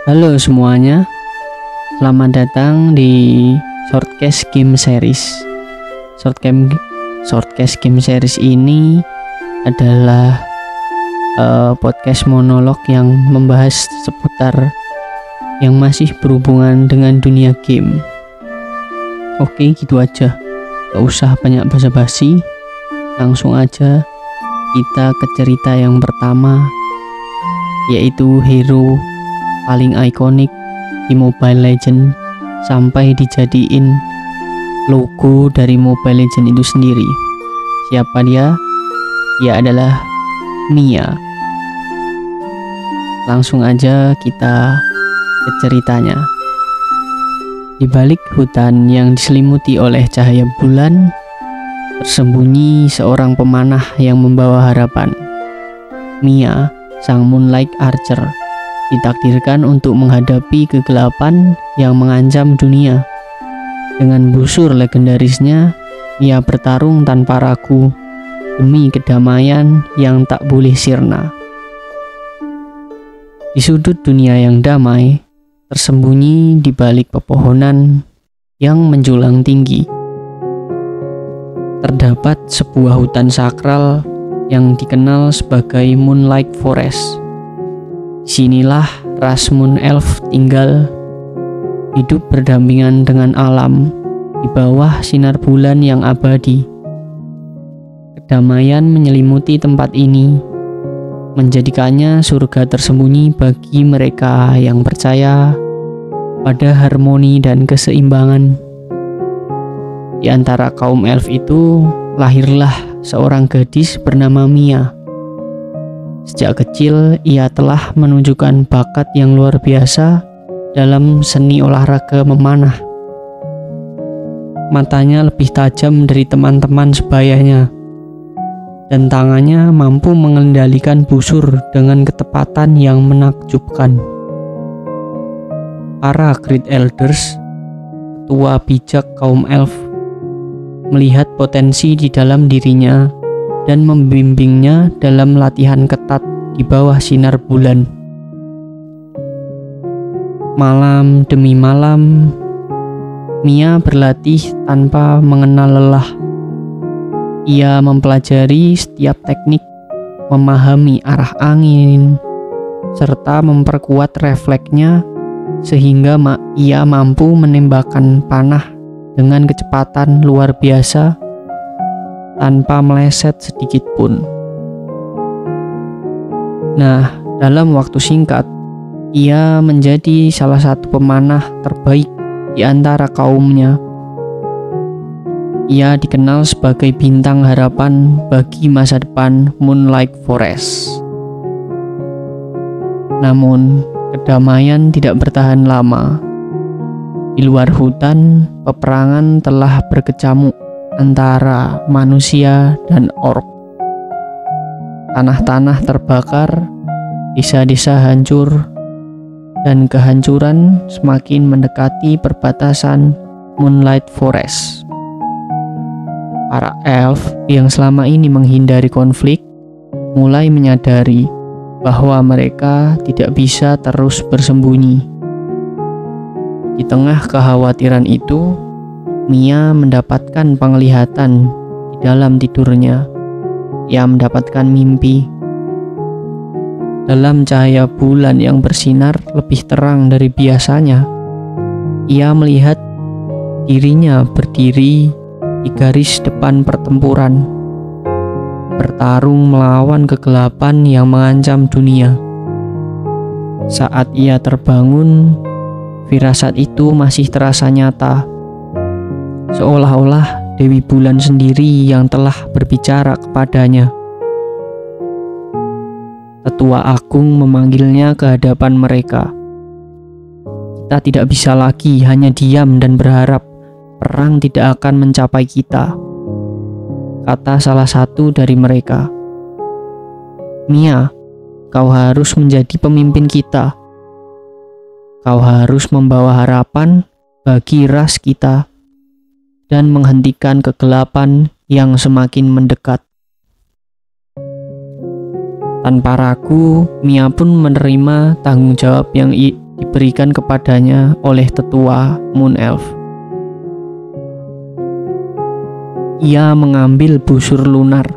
Halo semuanya, selamat datang di Shortcast Game Series. Shortcast Game Series ini adalah podcast monolog yang membahas seputar yang masih berhubungan dengan dunia game. Oke, gitu aja, gak usah banyak basa-basi, langsung aja kita ke cerita yang pertama, yaitu hero paling ikonik di Mobile Legends sampai dijadiin logo dari Mobile Legends itu sendiri. Siapa dia? Dia adalah Mia. Langsung aja kita ke ceritanya. Di balik hutan yang diselimuti oleh cahaya bulan, tersembunyi seorang pemanah yang membawa harapan. Mia, sang Moonlight Archer, ditakdirkan untuk menghadapi kegelapan yang mengancam dunia. Dengan busur legendarisnya, ia bertarung tanpa ragu demi kedamaian yang tak boleh sirna. Di sudut dunia yang damai, tersembunyi di balik pepohonan yang menjulang tinggi, terdapat sebuah hutan sakral yang dikenal sebagai Moonlight Forest. Disinilah ras Moon Elf tinggal, hidup berdampingan dengan alam di bawah sinar bulan yang abadi. Kedamaian menyelimuti tempat ini, menjadikannya surga tersembunyi bagi mereka yang percaya pada harmoni dan keseimbangan. Di antara kaum elf itu, lahirlah seorang gadis bernama Mia. Sejak kecil, ia telah menunjukkan bakat yang luar biasa dalam seni olahraga memanah. Matanya lebih tajam dari teman-teman sebayanya, dan tangannya mampu mengendalikan busur dengan ketepatan yang menakjubkan. Para Great Elders, tua bijak kaum elf, melihat potensi di dalam dirinya dan membimbingnya dalam latihan ketat di bawah sinar bulan. Malam demi malam, Mia berlatih tanpa mengenal lelah. Ia mempelajari setiap teknik, memahami arah angin, serta memperkuat refleksnya sehingga ia mampu menembakkan panah dengan kecepatan luar biasa tanpa meleset sedikit pun. Nah, dalam waktu singkat, ia menjadi salah satu pemanah terbaik di antara kaumnya. Ia dikenal sebagai bintang harapan bagi masa depan Moonlight Forest. Namun, kedamaian tidak bertahan lama. Di luar hutan, peperangan telah berkecamuk antara manusia dan orc. Tanah-tanah terbakar, desa-desa hancur, dan kehancuran semakin mendekati perbatasan Moonlight Forest. Para elf yang selama ini menghindari konflik mulai menyadari bahwa mereka tidak bisa terus bersembunyi. Di tengah kekhawatiran itu, Mia mendapatkan penglihatan di dalam tidurnya. Ia mendapatkan mimpi. Dalam cahaya bulan yang bersinar lebih terang dari biasanya, ia melihat dirinya berdiri di garis depan pertempuran, bertarung melawan kegelapan yang mengancam dunia. Saat ia terbangun, firasat itu masih terasa nyata, seolah-olah Dewi Bulan sendiri yang telah berbicara kepadanya. Tetua Agung memanggilnya ke hadapan mereka. Kita tidak bisa lagi hanya diam dan berharap perang tidak akan mencapai kita, kata salah satu dari mereka. Mia, kau harus menjadi pemimpin kita. Kau harus membawa harapan bagi ras kita dan menghentikan kegelapan yang semakin mendekat. Tanpa ragu, Mia pun menerima tanggung jawab diberikan kepadanya oleh tetua Moon Elf. Ia mengambil busur lunar,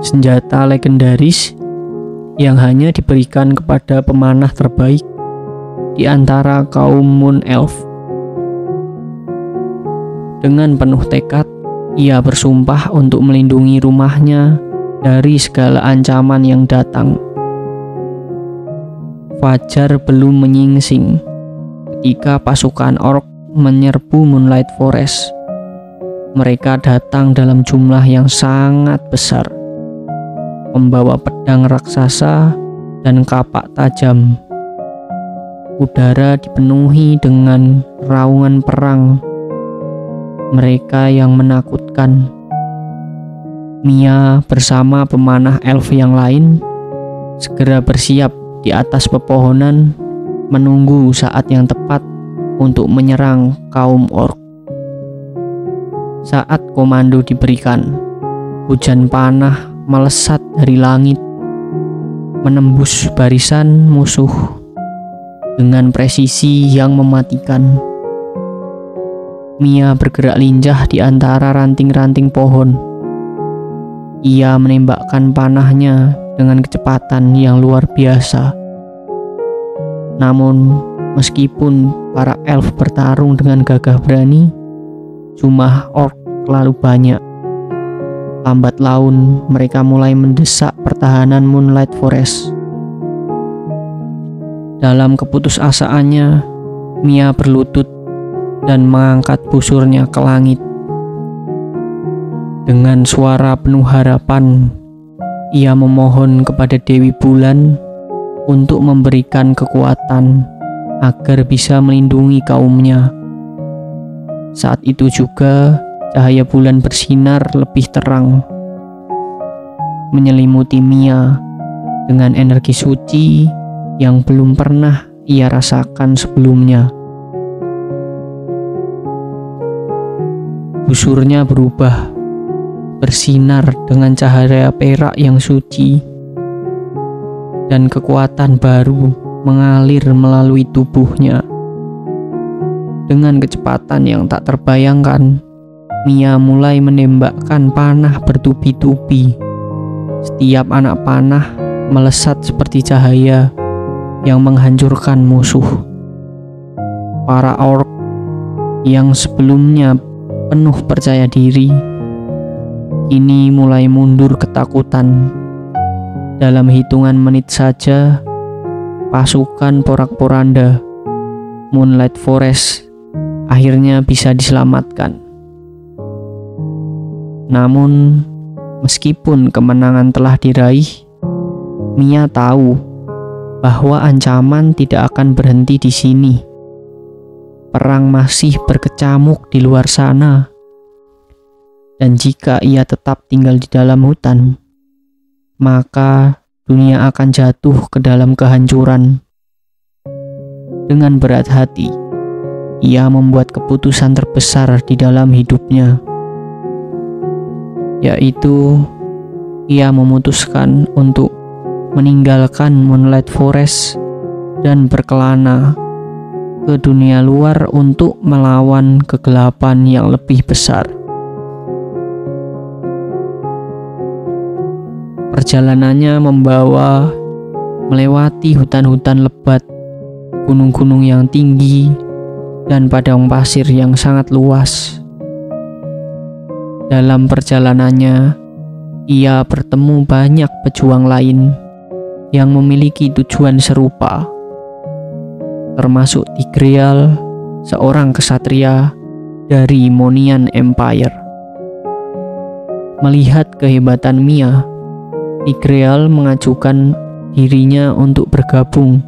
senjata legendaris yang hanya diberikan kepada pemanah terbaik di antara kaum Moon Elf. Dengan penuh tekad, ia bersumpah untuk melindungi rumahnya dari segala ancaman yang datang. Fajar belum menyingsing ketika pasukan orc menyerbu Moonlight Forest. Mereka datang dalam jumlah yang sangat besar, membawa pedang raksasa dan kapak tajam. Udara dipenuhi dengan raungan perang. Mereka yang menakutkan. Mia bersama pemanah elf yang lain segera bersiap di atas pepohonan, menunggu saat yang tepat untuk menyerang kaum orc. Saat komando diberikan, hujan panah melesat dari langit, menembus barisan musuh dengan presisi yang mematikan. Mia bergerak lincah di antara ranting-ranting pohon. Ia menembakkan panahnya dengan kecepatan yang luar biasa. Namun, meskipun para elf bertarung dengan gagah berani, jumlah orc terlalu banyak. Lambat laun, mereka mulai mendesak pertahanan Moonlight Forest. Dalam keputusasaannya, Mia berlutut dan mengangkat busurnya ke langit. Dengan suara penuh harapan, ia memohon kepada Dewi Bulan untuk memberikan kekuatan agar bisa melindungi kaumnya. Saat itu juga cahaya bulan bersinar lebih terang, menyelimuti Mia dengan energi suci yang belum pernah ia rasakan sebelumnya. Busurnya berubah, bersinar dengan cahaya perak yang suci, dan kekuatan baru mengalir melalui tubuhnya. Dengan kecepatan yang tak terbayangkan, Mia mulai menembakkan panah bertubi-tubi. Setiap anak panah melesat seperti cahaya yang menghancurkan musuh. Para orc yang sebelumnya penuh percaya diri, kini mulai mundur ketakutan. Dalam hitungan menit saja, pasukan porak-poranda Moonlight Forest akhirnya bisa diselamatkan. Namun, meskipun kemenangan telah diraih, Mia tahu bahwa ancaman tidak akan berhenti di sini. Perang masih berkecamuk di luar sana, dan jika ia tetap tinggal di dalam hutan, maka dunia akan jatuh ke dalam kehancuran. Dengan berat hati, ia membuat keputusan terbesar di dalam hidupnya, yaitu ia memutuskan untuk meninggalkan Moonlight Forest dan berkelana ke dunia luar untuk melawan kegelapan yang lebih besar. Perjalanannya membawa melewati hutan-hutan lebat, gunung-gunung yang tinggi, dan padang pasir yang sangat luas. Dalam perjalanannya, ia bertemu banyak pejuang lain yang memiliki tujuan serupa, termasuk Tigreal, seorang kesatria dari Monian Empire. Melihat kehebatan Mia, Tigreal mengajukan dirinya untuk bergabung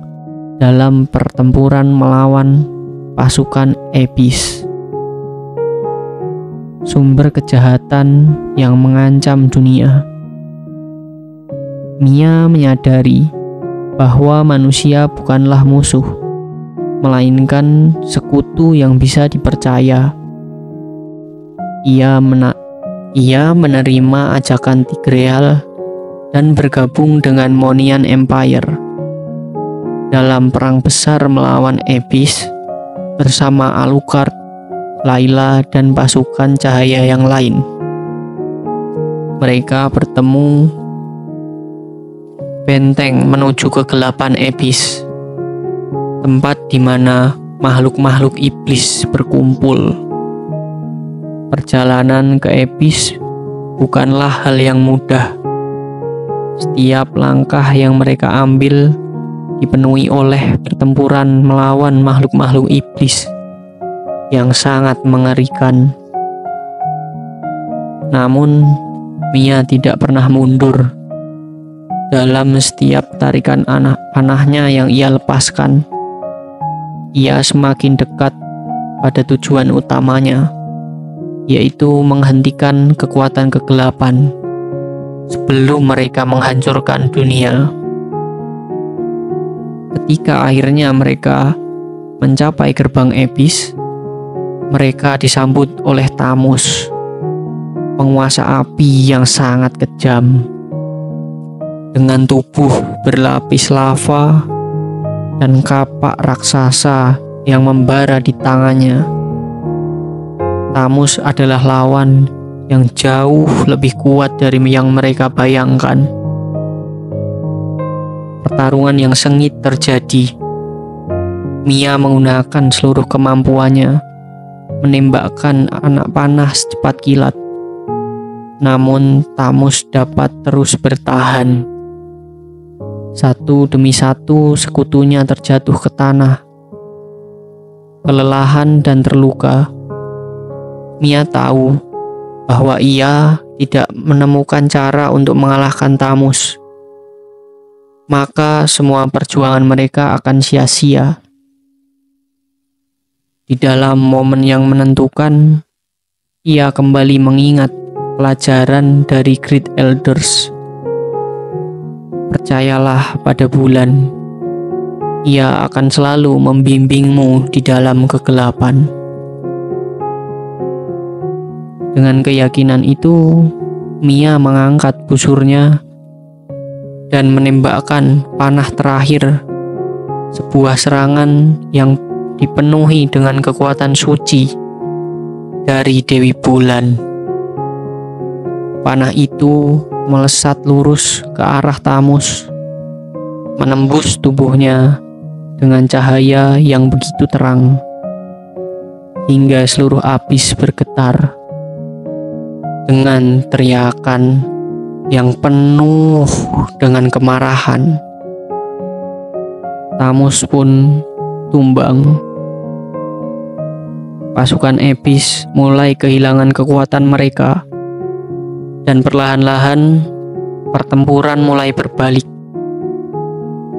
dalam pertempuran melawan pasukan Abyss, sumber kejahatan yang mengancam dunia. Mia menyadari bahwa manusia bukanlah musuh, melainkan sekutu yang bisa dipercaya. Ia menerima ajakan Tigreal dan bergabung dengan Monian Empire. dalam perang besar melawan Abyss bersama Alucard, Layla, dan pasukan cahaya yang lain. Mereka bertemu benteng menuju kegelapan Abyss, tempat di mana makhluk-makhluk iblis berkumpul. Perjalanan ke Abyss bukanlah hal yang mudah. Setiap langkah yang mereka ambil dipenuhi oleh pertempuran melawan makhluk-makhluk iblis yang sangat mengerikan. Namun, Mia tidak pernah mundur. Dalam setiap tarikan panahnya yang ia lepaskan, ia semakin dekat pada tujuan utamanya, yaitu menghentikan kekuatan kegelapan sebelum mereka menghancurkan dunia. Ketika akhirnya mereka mencapai gerbang Abyss, mereka disambut oleh Thamus, penguasa api yang sangat kejam. Dengan tubuh berlapis lava dan kapak raksasa yang membara di tangannya, Thamus adalah lawan yang jauh lebih kuat dari yang mereka bayangkan. Pertarungan yang sengit terjadi. Mia menggunakan seluruh kemampuannya menembakkan anak panah secepat kilat. Namun Thamus dapat terus bertahan. Satu demi satu sekutunya terjatuh ke tanah. Kelelahan dan terluka, Mia tahu bahwa ia tidak menemukan cara untuk mengalahkan Thamus. Maka semua perjuangan mereka akan sia-sia. Di dalam momen yang menentukan, ia kembali mengingat pelajaran dari Great Elders. Percayalah pada bulan, ia akan selalu membimbingmu di dalam kegelapan. Dengan keyakinan itu, Mia mengangkat busurnya dan menembakkan panah terakhir, sebuah serangan yang dipenuhi dengan kekuatan suci dari Dewi Bulan. Panah itu melesat lurus ke arah Thamus, menembus tubuhnya dengan cahaya yang begitu terang, hingga seluruh Abyss bergetar dengan teriakan yang penuh dengan kemarahan. Thamus pun tumbang. Pasukan Abyss mulai kehilangan kekuatan mereka, dan perlahan-lahan pertempuran mulai berbalik.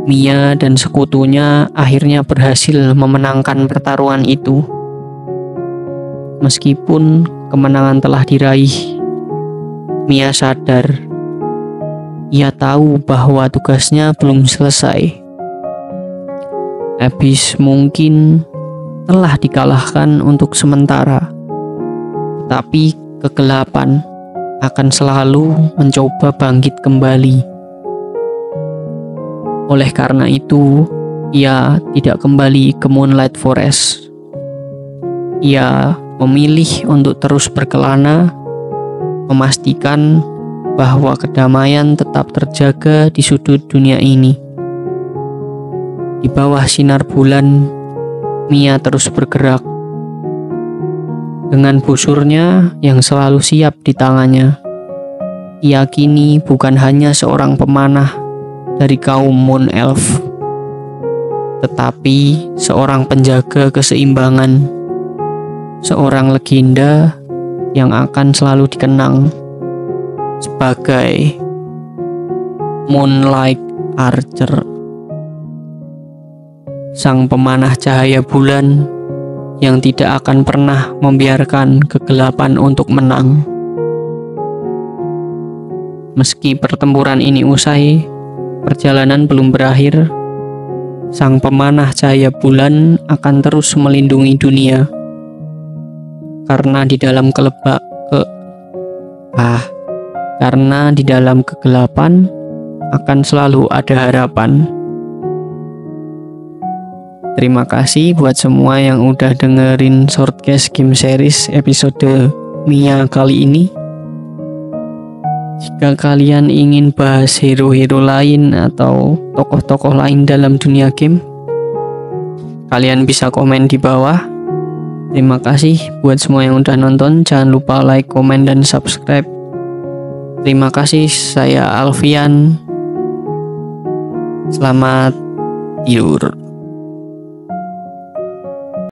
Mia dan sekutunya akhirnya berhasil memenangkan pertarungan itu. Meskipun kemenangan telah diraih, Mia sadar. Ia tahu bahwa tugasnya belum selesai. Abyss mungkin telah dikalahkan untuk sementara, tetapi kegelapan akan selalu mencoba bangkit kembali. Oleh karena itu, ia tidak kembali ke Moonlight Forest. Ia memilih untuk terus berkelana, memastikan bahwa kedamaian tetap terjaga di sudut dunia ini. Di bawah sinar bulan, Mia terus bergerak. Dengan busurnya yang selalu siap di tangannya, ia kini bukan hanya seorang pemanah dari kaum Moon Elf, tetapi seorang penjaga keseimbangan, seorang legenda yang akan selalu dikenang sebagai Moonlight Archer, sang pemanah cahaya bulan yang tidak akan pernah membiarkan kegelapan untuk menang. Meski pertempuran ini usai, perjalanan belum berakhir. Sang pemanah cahaya bulan akan terus melindungi dunia, karena di dalam kegelapan akan selalu ada harapan. terima kasih buat semua yang udah dengerin Shortcast Game Series episode Mia kali ini. Jika kalian ingin bahas hero-hero lain atau tokoh-tokoh lain dalam dunia game, kalian bisa komen di bawah. Terima kasih buat semua yang udah nonton. Jangan lupa like, komen, dan subscribe. Terima kasih, saya Alfian. Selamat tidur.